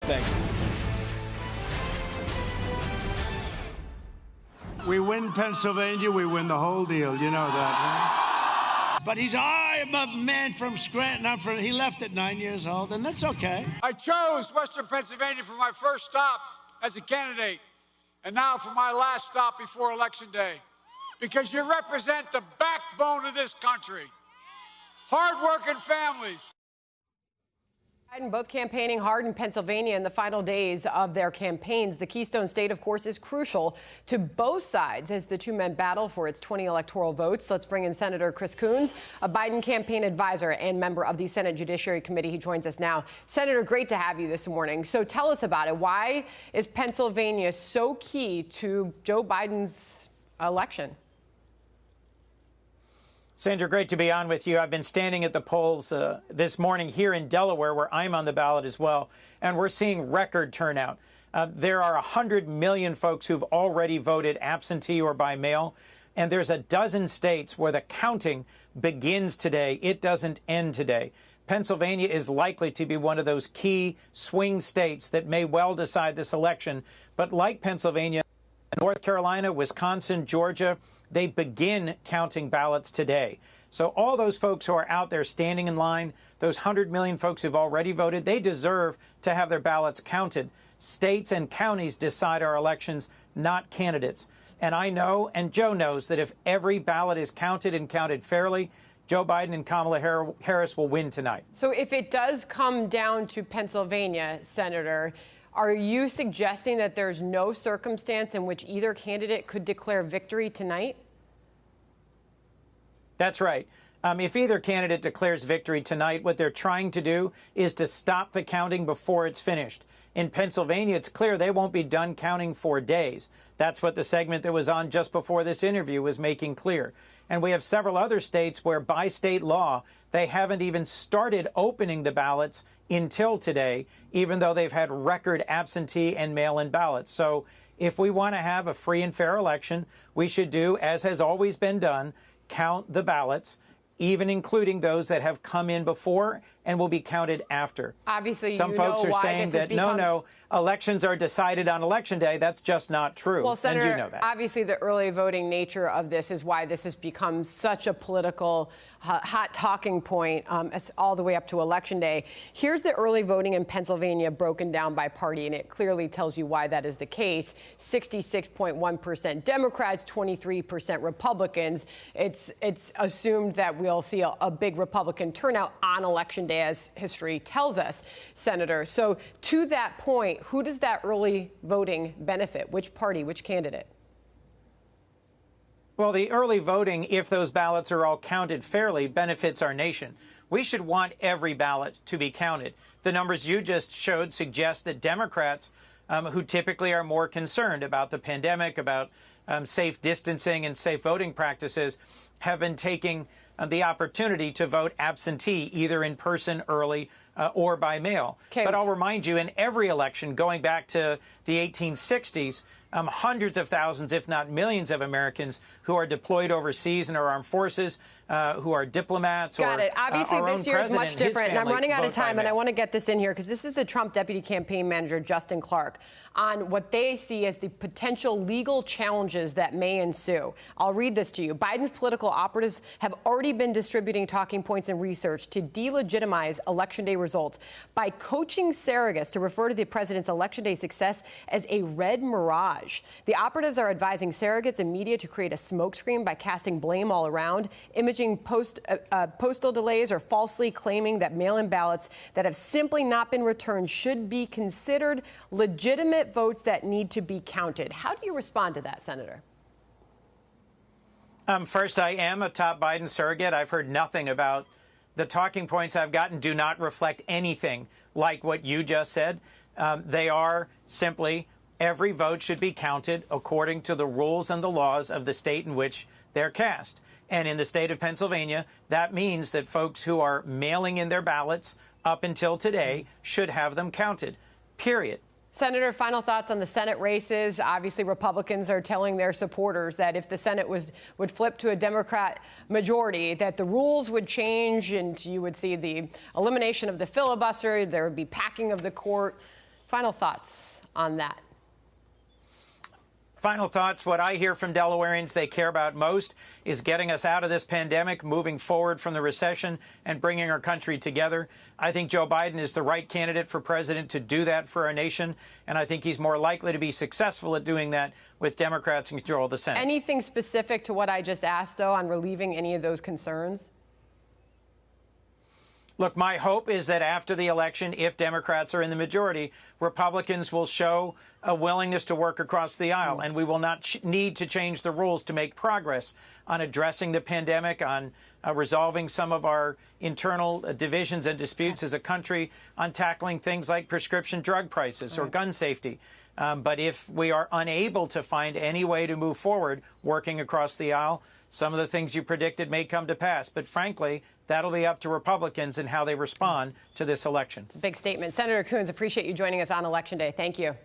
Thank you. We win Pennsylvania, we win the whole deal. You know that, right? But I'm a man from Scranton. He left at 9 years old, and that's okay. I chose Western Pennsylvania for my first stop as a candidate, and now for my last stop before Election Day, because you represent the backbone of this country. Hard-working families. Biden both campaigning hard in Pennsylvania in the final days of their campaigns. The Keystone State, of course, is crucial to both sides as the two men battle for its 20 electoral votes. Let's bring in Senator Chris Coons, a Biden campaign advisor and member of the Senate Judiciary Committee. He joins us now. Senator, great to have you this morning. So tell us about it. Why is Pennsylvania so key to Joe Biden's election? Sandra, great to be on with you. I've been standing at the polls this morning here in Delaware, where I'm on the ballot as well, and we're seeing record turnout. There are 100 million folks who've already voted absentee or by mail, and there's a dozen states where the counting begins today. It doesn't end today. Pennsylvania is likely to be one of those key swing states that may well decide this election. But like Pennsylvania, North Carolina, Wisconsin, Georgia, they begin counting ballots today. So all those folks who are out there standing in line, those 100 million folks who've already voted, they deserve to have their ballots counted. States and counties decide our elections, not candidates. And I know, and Joe knows, that if every ballot is counted and counted fairly, Joe Biden and Kamala Harris will win tonight. So if it does come down to Pennsylvania, Senator, are you suggesting that there's no circumstance in which either candidate could declare victory tonight? That's right. If either candidate declares victory tonight, what they're trying to do is to stop the counting before it's finished. In Pennsylvania, it's clear they won't be done counting for days. That's what the segment that was on just before this interview was making clear. And we have several other states where, by state law, they haven't even started opening the ballots until today, even though they've had record absentee and mail-in ballots. So if we want to have a free and fair election, we should do, as has always been done, count the ballots, even including those that have come in before and will be counted after. Obviously, some folks are saying that no, elections are decided on Election Day. That's just not true. Well, Senator, and you know that. Obviously, the early voting nature of this is why this has become such a political hot talking point all the way up to Election Day. Here's the early voting in Pennsylvania broken down by party, and it clearly tells you why that is the case. 66.1% Democrats, 23% Republicans. It's assumed that we'll see a big Republican turnout on Election Day, as history tells us, Senator. So to that point, who does that early voting benefit? Which party, which candidate? Well, the early voting, if those ballots are all counted fairly, benefits our nation. We should want every ballot to be counted. The numbers you just showed suggest that Democrats, who typically are more concerned about the pandemic, about safe distancing and safe voting practices, have been taking the opportunity to vote absentee, either in person early or by mail. Okay. But I'll remind you, in every election going back to the 1860s, hundreds of thousands, if not millions of Americans who are deployed overseas in our armed forces, who are diplomats. Got it. Obviously, this year is much different. And I'm running out of time, and I want to get this in here because this is the Trump deputy campaign manager, Justin Clark, on what they see as the potential legal challenges that may ensue. I'll read this to you. Biden's political operatives have already been distributing talking points and research to delegitimize Election Day results by coaching surrogates to refer to the president's Election Day success as a red mirage. The operatives are advising surrogates and media to create a smokescreen by casting blame all around, imaging postal delays, or falsely claiming that mail-in ballots that have simply not been returned should be considered legitimate votes that need to be counted. How do you respond to that, Senator? First, I am a top Biden surrogate. I've heard nothing about the talking points I've gotten do not reflect anything like what you just said. They are simply every vote should be counted according to the rules and the laws of the state in which they're cast. And in the state of Pennsylvania, that means that folks who are mailing in their ballots up until today should have them counted, period. Senator, final thoughts on the Senate races. Obviously, Republicans are telling their supporters that if the Senate would flip to a Democrat majority, that the rules would change and you would see the elimination of the filibuster. There would be packing of the court. Final thoughts on that? Final thoughts. What I hear from Delawareans they care about most is getting us out of this pandemic, moving forward from the recession, and bringing our country together. I think Joe Biden is the right candidate for president to do that for our nation, and I think he's more likely to be successful at doing that with Democrats in control of the Senate. Anything specific to what I just asked, though, on relieving any of those concerns? Look, my hope is that after the election, if Democrats are in the majority, Republicans will show a willingness to work across the aisle, and we will not need to change the rules to make progress on addressing the pandemic, on resolving some of our internal divisions and disputes as a country, on tackling things like prescription drug prices or gun safety. But if we are unable to find any way to move forward working across the aisle, some of the things you predicted may come to pass. But frankly, that'll be up to Republicans and how they respond to this election. It's a big statement. Senator Coons, appreciate you joining us on Election Day. Thank you.